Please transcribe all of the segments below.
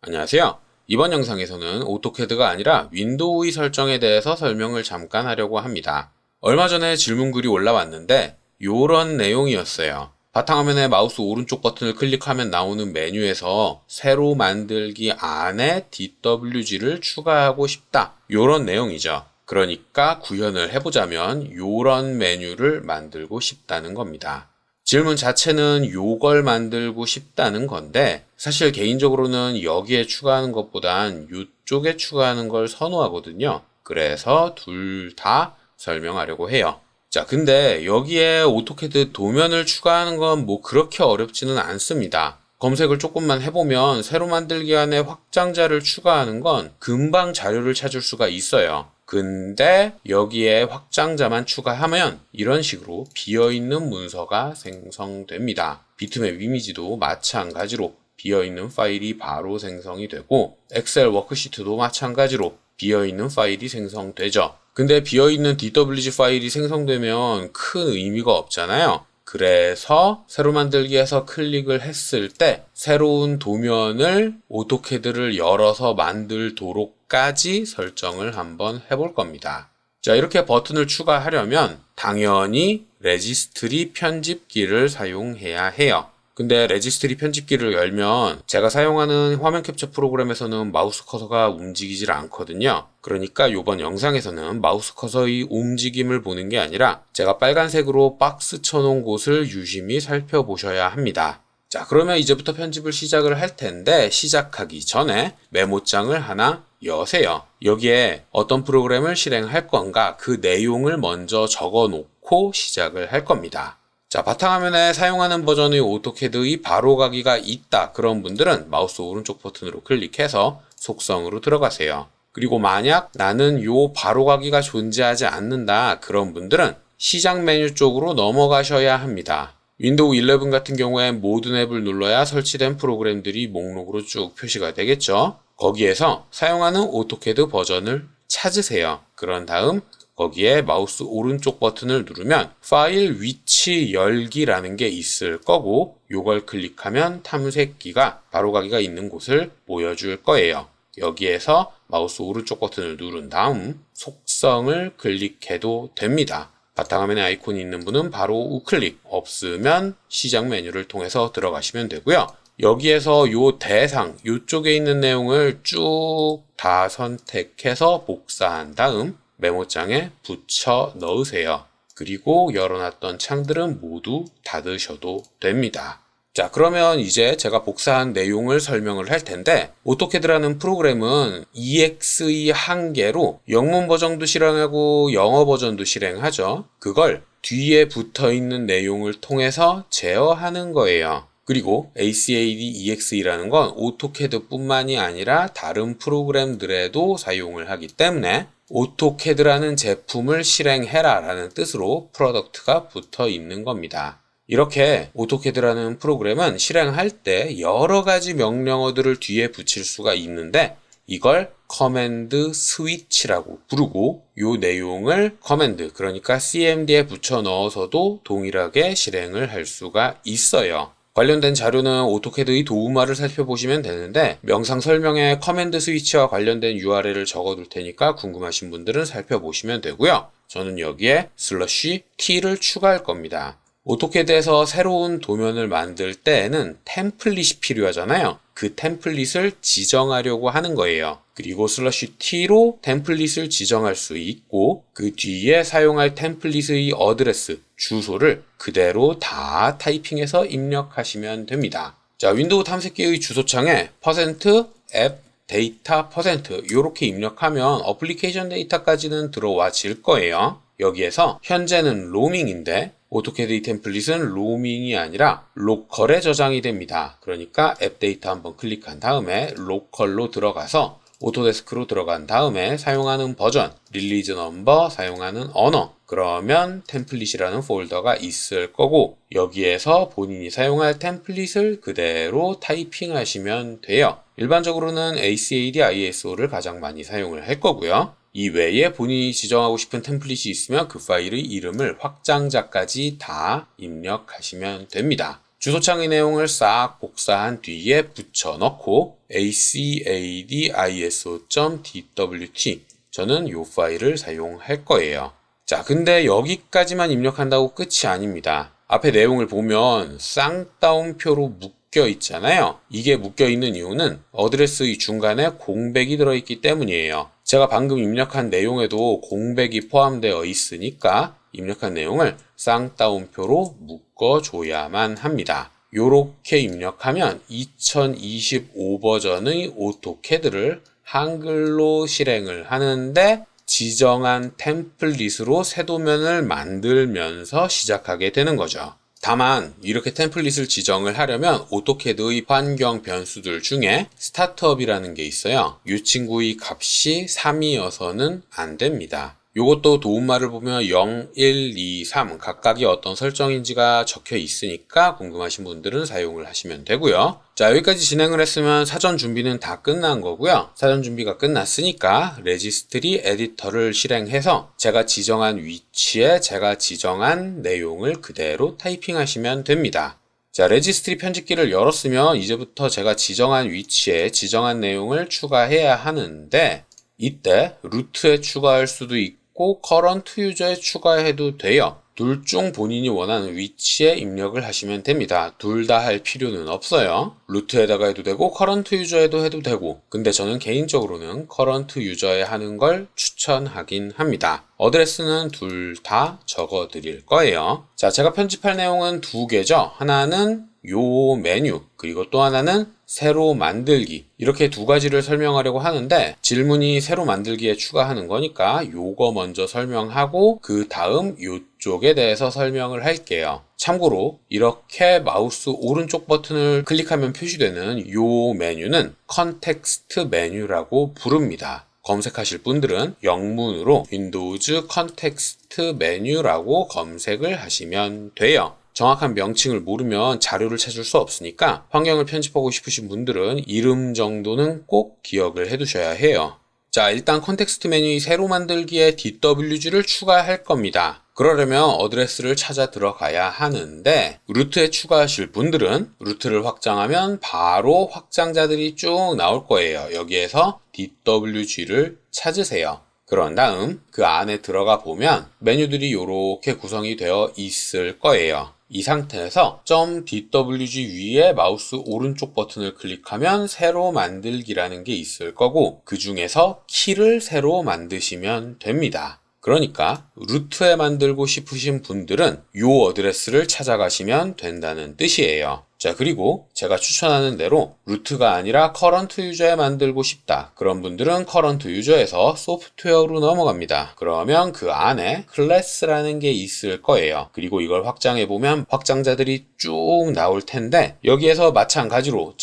안녕하세요. 이번 영상에서는 오토캐드가 아니라 윈도우의 설정에 대해서 설명을 잠깐 하려고 합니다. 얼마 전에 질문글이 올라왔는데 요런 내용이었어요. 바탕화면에 마우스 오른쪽 버튼을 클릭하면 나오는 메뉴에서 새로 만들기 안에 DWG를 추가하고 싶다. 요런 내용이죠. 그러니까 구현을 해보자면 요런 메뉴를 만들고 싶다는 겁니다. 질문 자체는 요걸 만들고 싶다는 건데 사실 개인적으로는 여기에 추가하는 것보단 요쪽에 추가하는 걸 선호하거든요. 그래서 둘 다 설명하려고 해요. 자, 근데 여기에 오토캐드 도면을 추가하는 건 뭐 그렇게 어렵지는 않습니다. 검색을 조금만 해보면 새로 만들기 안에 확장자를 추가하는 건 금방 자료를 찾을 수가 있어요. 근데 여기에 확장자만 추가하면 이런 식으로 비어있는 문서가 생성됩니다. 비트맵 이미지도 마찬가지로 비어있는 파일이 바로 생성이 되고 엑셀 워크시트도 마찬가지로 비어있는 파일이 생성되죠. 근데 비어있는 DWG 파일이 생성되면 큰 의미가 없잖아요. 그래서 새로 만들기에서 클릭을 했을 때 새로운 도면을 오토캐드를 열어서 만들도록까지 설정을 한번 해볼 겁니다. 자, 이렇게 버튼을 추가하려면 당연히 레지스트리 편집기를 사용해야 해요. 근데 레지스트리 편집기를 열면 제가 사용하는 화면 캡처 프로그램에서는 마우스 커서가 움직이질 않거든요. 그러니까 이번 영상에서는 마우스 커서의 움직임을 보는 게 아니라 제가 빨간색으로 박스 쳐놓은 곳을 유심히 살펴보셔야 합니다. 자, 그러면 이제부터 편집을 시작을 할 텐데 시작하기 전에 메모장을 하나 여세요. 여기에 어떤 프로그램을 실행할 건가 그 내용을 먼저 적어 놓고 시작을 할 겁니다. 자, 바탕화면에 사용하는 버전의 오토캐드의 바로가기가 있다. 그런 분들은 마우스 오른쪽 버튼으로 클릭해서 속성으로 들어가세요. 그리고 만약 나는 요 바로가기가 존재하지 않는다. 그런 분들은 시작 메뉴 쪽으로 넘어가셔야 합니다. 윈도우 11 같은 경우엔 모든 앱을 눌러야 설치된 프로그램들이 목록으로 쭉 표시가 되겠죠. 거기에서 사용하는 오토캐드 버전을 찾으세요. 그런 다음 거기에 마우스 오른쪽 버튼을 누르면 파일 위치 열기라는 게 있을 거고 요걸 클릭하면 탐색기가 바로가기가 있는 곳을 보여줄 거예요. 여기에서 마우스 오른쪽 버튼을 누른 다음 속성을 클릭해도 됩니다. 바탕화면에 아이콘이 있는 분은 바로 우클릭, 없으면 시작 메뉴를 통해서 들어가시면 되고요. 여기에서 요 대상, 요쪽에 있는 내용을 쭉 다 선택해서 복사한 다음 메모장에 붙여 넣으세요. 그리고 열어놨던 창들은 모두 닫으셔도 됩니다. 자, 그러면 이제 제가 복사한 내용을 설명을 할 텐데 오토캐드라는 프로그램은 EXE 한 개로 영문 버전도 실행하고 영어 버전도 실행하죠. 그걸 뒤에 붙어있는 내용을 통해서 제어하는 거예요. 그리고 ACAD EXE라는 건 오토캐드 뿐만이 아니라 다른 프로그램들에도 사용을 하기 때문에 오토캐드라는 제품을 실행해라 라는 뜻으로 프로덕트가 붙어 있는 겁니다. 이렇게 오토캐드라는 프로그램은 실행할 때 여러 가지 명령어들을 뒤에 붙일 수가 있는데 이걸 커맨드 스위치라고 부르고 이 내용을 커맨드, 그러니까 CMD에 붙여 넣어서도 동일하게 실행을 할 수가 있어요. 관련된 자료는 오토캐드의 도우마를 살펴보시면 되는데 명상 설명에 커맨드 스위치와 관련된 URL을 적어둘 테니까 궁금하신 분들은 살펴보시면 되고요. 저는 여기에 /t를 추가할 겁니다. 오토캐드에서 새로운 도면을 만들 때에는 템플릿이 필요하잖아요. 그 템플릿을 지정하려고 하는 거예요. 그리고 /t로 템플릿을 지정할 수 있고 그 뒤에 사용할 템플릿의 어드레스, 주소를 그대로 다 타이핑해서 입력하시면 됩니다. 자, 윈도우 탐색기의 주소창에 %app 데이터 % 이렇게 입력하면 어플리케이션 데이터까지는 들어와질 거예요. 여기에서 현재는 로밍인데 오토캐드 템플릿은 로밍이 아니라 로컬에 저장이 됩니다. 그러니까 앱 데이터 한번 클릭한 다음에 로컬로 들어가서 오토데스크로 들어간 다음에 사용하는 버전, 릴리즈 넘버, 사용하는 언어, 그러면 템플릿이라는 폴더가 있을 거고 여기에서 본인이 사용할 템플릿을 그대로 타이핑하시면 돼요. 일반적으로는 ACAD ISO를 가장 많이 사용을 할 거고요. 이외에 본인이 지정하고 싶은 템플릿이 있으면 그 파일의 이름을 확장자까지 다 입력하시면 됩니다. 주소창의 내용을 싹 복사한 뒤에 붙여넣고 acadiso.dwt 저는 이 파일을 사용할 거예요. 자, 근데 여기까지만 입력한다고 끝이 아닙니다. 앞에 내용을 보면 쌍따옴표로 묶여 있잖아요. 이게 묶여 있는 이유는 어드레스의 중간에 공백이 들어있기 때문이에요. 제가 방금 입력한 내용에도 공백이 포함되어 있으니까 입력한 내용을 쌍따옴표로 묶어줘야만 합니다. 요렇게 입력하면 2025 버전의 오토캐드를 한글로 실행을 하는데 지정한 템플릿으로 세도면을 만들면서 시작하게 되는 거죠. 다만 이렇게 템플릿을 지정을 하려면 오토캐드의 환경 변수들 중에 스타트업이라는 게 있어요. 이 친구의 값이 3이어서는 안 됩니다. 요것도 도움말을 보면 0, 1, 2, 3 각각이 어떤 설정인지가 적혀 있으니까 궁금하신 분들은 사용을 하시면 되고요. 자, 여기까지 진행을 했으면 사전 준비는 다 끝난 거고요. 사전 준비가 끝났으니까 레지스트리 에디터를 실행해서 제가 지정한 위치에 제가 지정한 내용을 그대로 타이핑하시면 됩니다. 자, 레지스트리 편집기를 열었으면 이제부터 제가 지정한 위치에 지정한 내용을 추가해야 하는데 이때 루트에 추가할 수도 있고 커런트 유저에 추가해도 돼요. 둘 중 본인이 원하는 위치에 입력을 하시면 됩니다. 둘 다 할 필요는 없어요. 루트에다가 해도 되고 커런트 유저에도 해도 되고, 근데 저는 개인적으로는 커런트 유저에 하는 걸 추천하긴 합니다. 어드레스는 둘 다 적어 드릴 거예요. 자, 제가 편집할 내용은 두 개죠. 하나는 요 메뉴, 그리고 또 하나는 새로 만들기, 이렇게 두 가지를 설명하려고 하는데 질문이 새로 만들기에 추가하는 거니까 요거 먼저 설명하고 그 다음 요쪽에 대해서 설명을 할게요. 참고로 이렇게 마우스 오른쪽 버튼을 클릭하면 표시되는 요 메뉴는 컨텍스트 메뉴라고 부릅니다. 검색하실 분들은 영문으로 윈도우즈 컨텍스트 메뉴라고 검색을 하시면 돼요. 정확한 명칭을 모르면 자료를 찾을 수 없으니까 환경을 편집하고 싶으신 분들은 이름 정도는 꼭 기억을 해두셔야 해요. 자, 일단 컨텍스트 메뉴의 새로 만들기에 DWG를 추가할 겁니다. 그러려면 어드레스를 찾아 들어가야 하는데 루트에 추가하실 분들은 루트를 확장하면 바로 확장자들이 쭉 나올 거예요. 여기에서 DWG를 찾으세요. 그런 다음 그 안에 들어가 보면 메뉴들이 이렇게 구성이 되어 있을 거예요. 이 상태에서 .dwg 위에 마우스 오른쪽 버튼을 클릭하면 새로 만들기라는 게 있을 거고 그 중에서 키를 새로 만드시면 됩니다. 그러니까 루트에 만들고 싶으신 분들은 이 어드레스를 찾아가시면 된다는 뜻이에요. 자, 그리고 제가 추천하는 대로 루트가 아니라 커런트 유저에 만들고 싶다. 그런 분들은 커런트 유저에서 소프트웨어로 넘어갑니다. 그러면 그 안에 클래스라는 게 있을 거예요. 그리고 이걸 확장해보면 확장자들이 쭉 나올 텐데 여기에서 마찬가지로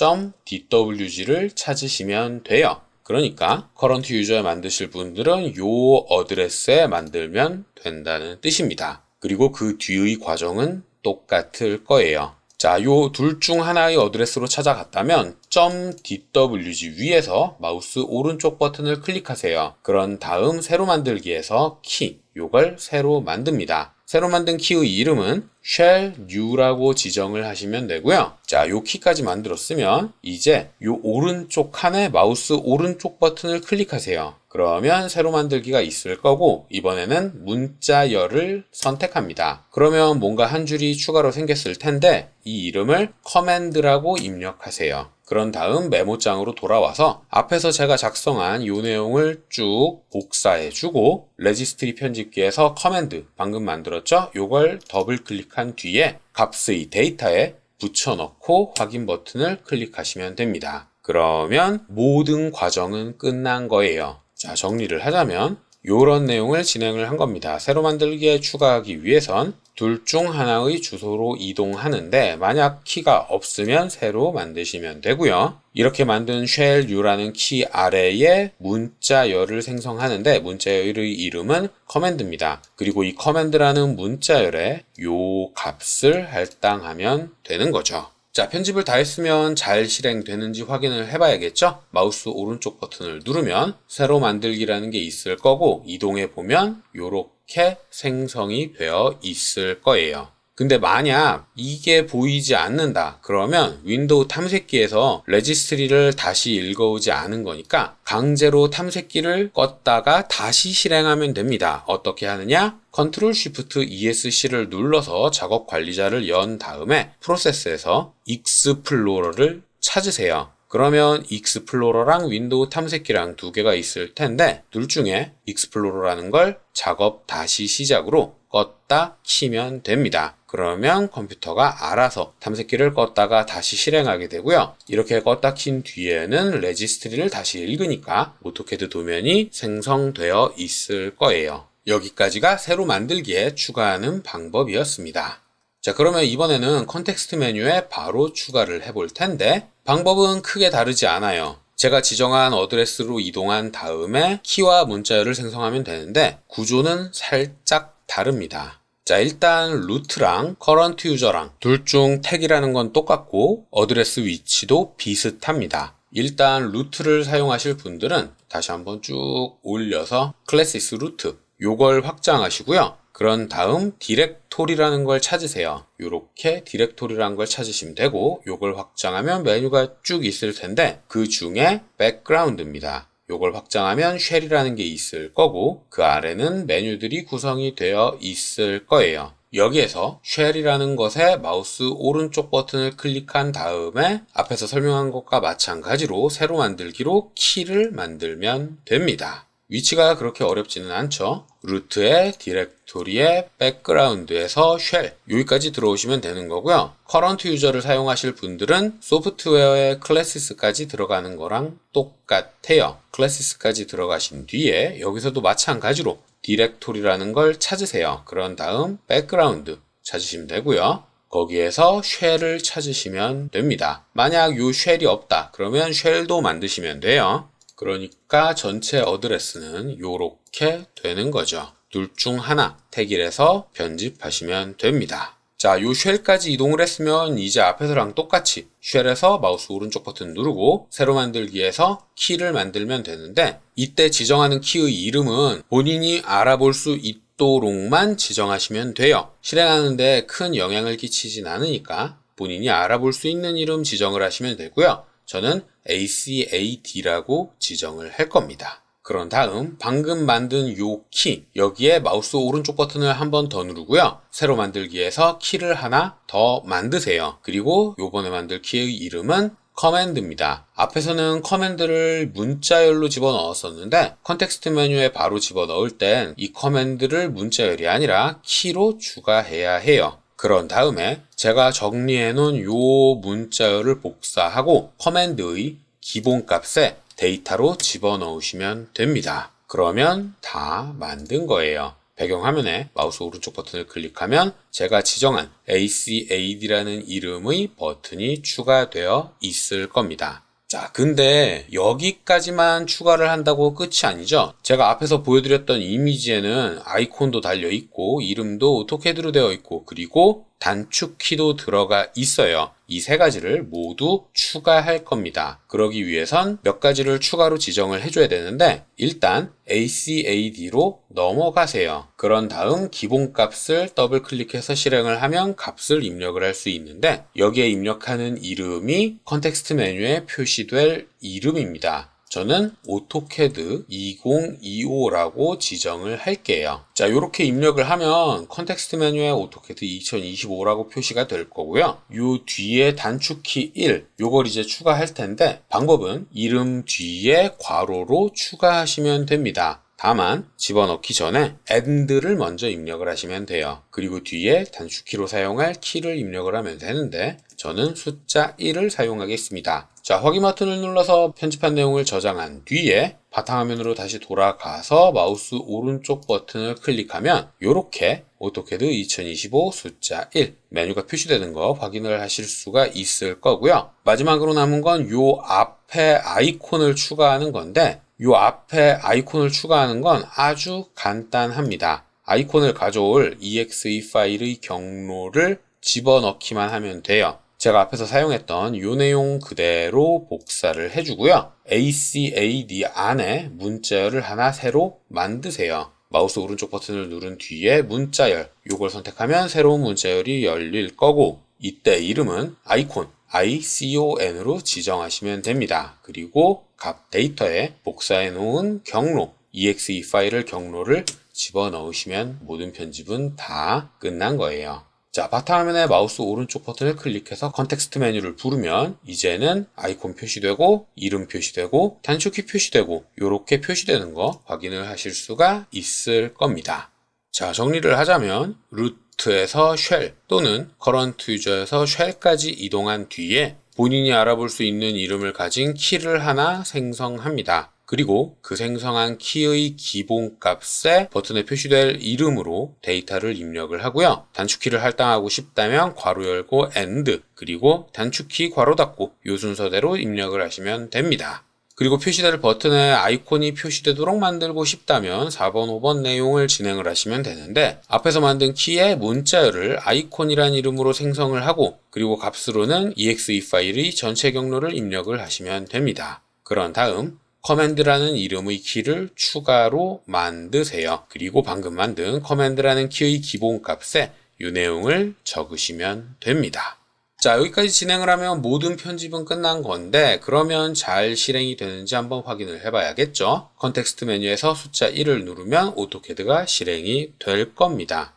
.dwg를 찾으시면 돼요. 그러니까 커런트 유저에 만드실 분들은 요 어드레스에 만들면 된다는 뜻입니다. 그리고 그 뒤의 과정은 똑같을 거예요. 자, 요 둘 중 하나의 어드레스로 찾아갔다면 .dwg 위에서 마우스 오른쪽 버튼을 클릭하세요. 그런 다음 새로 만들기에서 키, 요걸 새로 만듭니다. 새로 만든 키의 이름은 shell new라고 지정을 하시면 되고요. 자, 요 키까지 만들었으면 이제 요 오른쪽 칸에 마우스 오른쪽 버튼을 클릭하세요. 그러면 새로 만들기가 있을 거고 이번에는 문자열을 선택합니다. 그러면 뭔가 한 줄이 추가로 생겼을 텐데 이 이름을 커맨드라고 입력하세요. 그런 다음 메모장으로 돌아와서 앞에서 제가 작성한 이 내용을 쭉 복사해주고 레지스트리 편집기에서 커맨드 방금 만들었죠? 요걸 더블 클릭한 뒤에 값의 데이터에 붙여넣고 확인 버튼을 클릭하시면 됩니다. 그러면 모든 과정은 끝난 거예요. 자, 정리를 하자면 이런 내용을 진행을 한 겁니다. 새로 만들기에 추가하기 위해선 둘 중 하나의 주소로 이동하는데 만약 키가 없으면 새로 만드시면 되고요. 이렇게 만든 shell new라는 키 아래에 문자열을 생성하는데 문자열의 이름은 커맨드입니다. 그리고 이 커맨드라는 문자열에 요 값을 할당하면 되는 거죠. 자, 편집을 다 했으면 잘 실행되는지 확인을 해봐야겠죠? 마우스 오른쪽 버튼을 누르면 새로 만들기라는 게 있을 거고 이동해 보면 요렇게 생성이 되어 있을 거예요. 근데 만약 이게 보이지 않는다 그러면 윈도우 탐색기에서 레지스트리를 다시 읽어오지 않은 거니까 강제로 탐색기를 껐다가 다시 실행하면 됩니다. 어떻게 하느냐? Ctrl Shift ESC를 눌러서 작업 관리자를 연 다음에 프로세스에서 익스플로러를 찾으세요. 그러면 익스플로러랑 윈도우 탐색기랑 두 개가 있을 텐데 둘 중에 익스플로러라는 걸 작업 다시 시작으로 껐다 키면 됩니다. 그러면 컴퓨터가 알아서 탐색기를 껐다가 다시 실행하게 되고요. 이렇게 껐다 킨 뒤에는 레지스트리를 다시 읽으니까 오토캐드 도면이 생성되어 있을 거예요. 여기까지가 새로 만들기에 추가하는 방법이었습니다. 자, 그러면 이번에는 컨텍스트 메뉴에 바로 추가를 해볼 텐데 방법은 크게 다르지 않아요. 제가 지정한 어드레스로 이동한 다음에 키와 문자열을 생성하면 되는데 구조는 살짝 다릅니다. 자, 일단 루트랑 커런트 유저랑 둘 중 택이라는 건 똑같고 어드레스 위치도 비슷합니다. 일단 루트를 사용하실 분들은 다시 한번 쭉 올려서 클래시스 루트 요걸 확장하시고요. 그런 다음 디렉토리라는 걸 찾으세요. 이렇게 디렉토리라는 걸 찾으시면 되고 요걸 확장하면 메뉴가 쭉 있을 텐데 그 중에 백그라운드입니다. 요걸 확장하면 쉘이라는 게 있을 거고 그 아래는 메뉴들이 구성이 되어 있을 거예요. 여기에서 쉘이라는 것에 마우스 오른쪽 버튼을 클릭한 다음에 앞에서 설명한 것과 마찬가지로 새로 만들기로 키를 만들면 됩니다. 위치가 그렇게 어렵지는 않죠. 루트에 디렉토리에 백그라운드에서 쉘 여기까지 들어오시면 되는 거고요. 커런트 유저를 사용하실 분들은 소프트웨어의 클래시스까지 들어가는 거랑 똑같아요. 클래시스까지 들어가신 뒤에 여기서도 마찬가지로 디렉토리라는 걸 찾으세요. 그런 다음 백그라운드 찾으시면 되고요. 거기에서 쉘을 찾으시면 됩니다. 만약 요 쉘이 없다 그러면 쉘도 만드시면 돼요. 그러니까 전체 어드레스는 요렇게 되는 거죠. 둘 중 하나 택일에서 편집하시면 됩니다. 자, 요 쉘까지 이동을 했으면 이제 앞에서랑 똑같이 쉘에서 마우스 오른쪽 버튼 누르고 새로 만들기에서 키를 만들면 되는데 이때 지정하는 키의 이름은 본인이 알아볼 수 있도록만 지정하시면 돼요. 실행하는데 큰 영향을 끼치진 않으니까 본인이 알아볼 수 있는 이름 지정을 하시면 되고요. 저는 ACAD라고 지정을 할 겁니다. 그런 다음 방금 만든 요 키 여기에 마우스 오른쪽 버튼을 한 번 더 누르고요. 새로 만들기에서 키를 하나 더 만드세요. 그리고 요번에 만들 키의 이름은 커맨드입니다. 앞에서는 커맨드를 문자열로 집어넣었었는데 컨텍스트 메뉴에 바로 집어넣을 땐 이 커맨드를 문자열이 아니라 키로 추가해야 해요. 그런 다음에 제가 정리해 놓은 요 문자열을 복사하고 커맨드의 기본값에 데이터로 집어넣으시면 됩니다. 그러면 다 만든 거예요. 배경화면에 마우스 오른쪽 버튼을 클릭하면 제가 지정한 ACAD라는 이름의 버튼이 추가되어 있을 겁니다. 자, 근데 여기까지만 추가를 한다고 끝이 아니죠. 제가 앞에서 보여드렸던 이미지에는 아이콘도 달려있고 이름도 오토캐드로 되어 있고 그리고 단축키도 들어가 있어요. 이 세 가지를 모두 추가할 겁니다. 그러기 위해선 몇 가지를 추가로 지정을 해줘야 되는데 일단 ACAD로 넘어가세요. 그런 다음 기본값을 더블 클릭해서 실행을 하면 값을 입력을 할 수 있는데 여기에 입력하는 이름이 컨텍스트 메뉴에 표시될 이름입니다. 저는 오토캐드 2025라고 지정을 할게요. 자, 이렇게 입력을 하면 컨텍스트 메뉴에 오토캐드 2025라고 표시가 될 거고요. 요 뒤에 단축키 1, 요걸 이제 추가할 텐데 방법은 이름 뒤에 괄호로 추가하시면 됩니다. 다만 집어넣기 전에 AND를 먼저 입력을 하시면 돼요. 그리고 뒤에 단축키로 사용할 키를 입력을 하면 되는데 저는 숫자 1을 사용하겠습니다. 자, 확인 버튼을 눌러서 편집한 내용을 저장한 뒤에 바탕화면으로 다시 돌아가서 마우스 오른쪽 버튼을 클릭하면 이렇게 오토캐드 2025 숫자 1 메뉴가 표시되는 거 확인을 하실 수가 있을 거고요. 마지막으로 남은 건 요 앞에 아이콘을 추가하는 건데 요 앞에 아이콘을 추가하는 건 아주 간단합니다. 아이콘을 가져올 exe 파일의 경로를 집어넣기만 하면 돼요. 제가 앞에서 사용했던 이 내용 그대로 복사를 해주고요. ACAD 안에 문자열을 하나 새로 만드세요. 마우스 오른쪽 버튼을 누른 뒤에 문자열, 요걸 선택하면 새로운 문자열이 열릴 거고, 이때 이름은 아이콘, ICON으로 지정하시면 됩니다. 그리고 각 데이터에 복사해 놓은 경로, exe 파일을 경로를 집어넣으시면 모든 편집은 다 끝난 거예요. 자, 바탕화면에 마우스 오른쪽 버튼을 클릭해서 컨텍스트 메뉴를 부르면 이제는 아이콘 표시되고 이름 표시되고 단축키 표시되고 이렇게 표시되는 거 확인을 하실 수가 있을 겁니다. 자, 정리를 하자면 루트에서 쉘 또는 커런트 유저에서 쉘까지 이동한 뒤에 본인이 알아볼 수 있는 이름을 가진 키를 하나 생성합니다. 그리고 그 생성한 키의 기본값에 버튼에 표시될 이름으로 데이터를 입력을 하고요. 단축키를 할당하고 싶다면 괄호 열고 AND 그리고 단축키 괄호 닫고 이 순서대로 입력을 하시면 됩니다. 그리고 표시될 버튼에 아이콘이 표시되도록 만들고 싶다면 4번, 5번 내용을 진행을 하시면 되는데 앞에서 만든 키의 문자열을 아이콘이란 이름으로 생성을 하고 그리고 값으로는 exe 파일의 전체 경로를 입력을 하시면 됩니다. 그런 다음 커맨드라는 이름의 키를 추가로 만드세요. 그리고 방금 만든 커맨드라는 키의 기본값에 이 내용을 적으시면 됩니다. 자, 여기까지 진행을 하면 모든 편집은 끝난 건데 그러면 잘 실행이 되는지 한번 확인을 해봐야겠죠. 컨텍스트 메뉴에서 숫자 1을 누르면 오토캐드가 실행이 될 겁니다.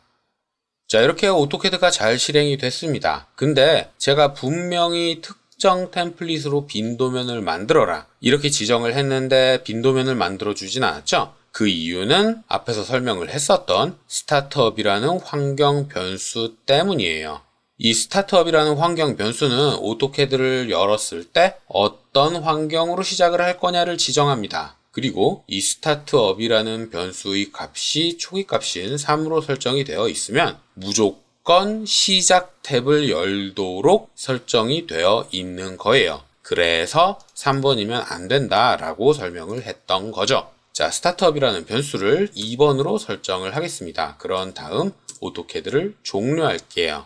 자, 이렇게 오토캐드가 잘 실행이 됐습니다. 근데 제가 분명히 특정 템플릿으로 빈 도면을 만들어라 이렇게 지정을 했는데 빈 도면을 만들어 주진 않았죠. 그 이유는 앞에서 설명을 했었던 스타트업이라는 환경 변수 때문이에요. 이 스타트업이라는 환경 변수는 오토캐드를 열었을 때 어떤 환경으로 시작을 할 거냐를 지정합니다. 그리고 이 스타트업이라는 변수의 값이 초기 값인 3으로 설정이 되어 있으면 무조건 시작 탭을 열도록 설정이 되어 있는 거예요. 그래서 3번이면 안 된다라고 설명을 했던 거죠. 자, 스타트업이라는 변수를 2번으로 설정을 하겠습니다. 그런 다음 오토캐드를 종료할게요.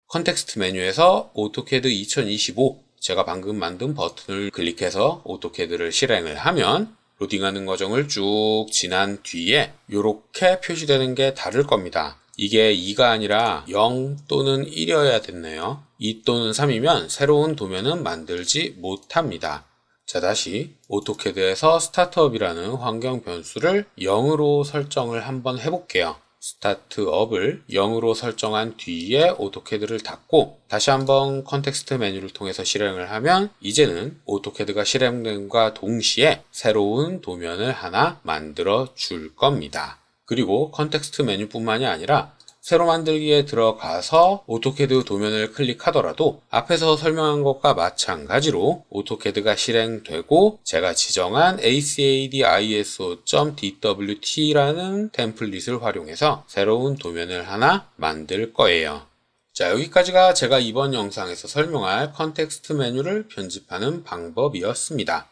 컨텍스트 메뉴에서 오토캐드 2025 제가 방금 만든 버튼을 클릭해서 오토캐드를 실행을 하면 로딩하는 과정을 쭉 지난 뒤에 이렇게 표시되는 게 다를 겁니다. 이게 2가 아니라 0 또는 1이어야 됐네요. 2 또는 3이면 새로운 도면은 만들지 못합니다. 자, 다시 오토캐드에서 스타트업이라는 환경 변수를 0으로 설정을 한번 해볼게요. 스타트업을 0으로 설정한 뒤에 오토캐드를 닫고 다시 한번 컨텍스트 메뉴를 통해서 실행을 하면 이제는 오토캐드가 실행됨과 동시에 새로운 도면을 하나 만들어 줄 겁니다. 그리고 컨텍스트 메뉴뿐만이 아니라 새로 만들기에 들어가서 오토캐드 도면을 클릭하더라도 앞에서 설명한 것과 마찬가지로 오토캐드가 실행되고 제가 지정한 ACAD-ISO.DWT라는 템플릿을 활용해서 새로운 도면을 하나 만들 거예요. 자, 여기까지가 제가 이번 영상에서 설명할 컨텍스트 메뉴를 편집하는 방법이었습니다.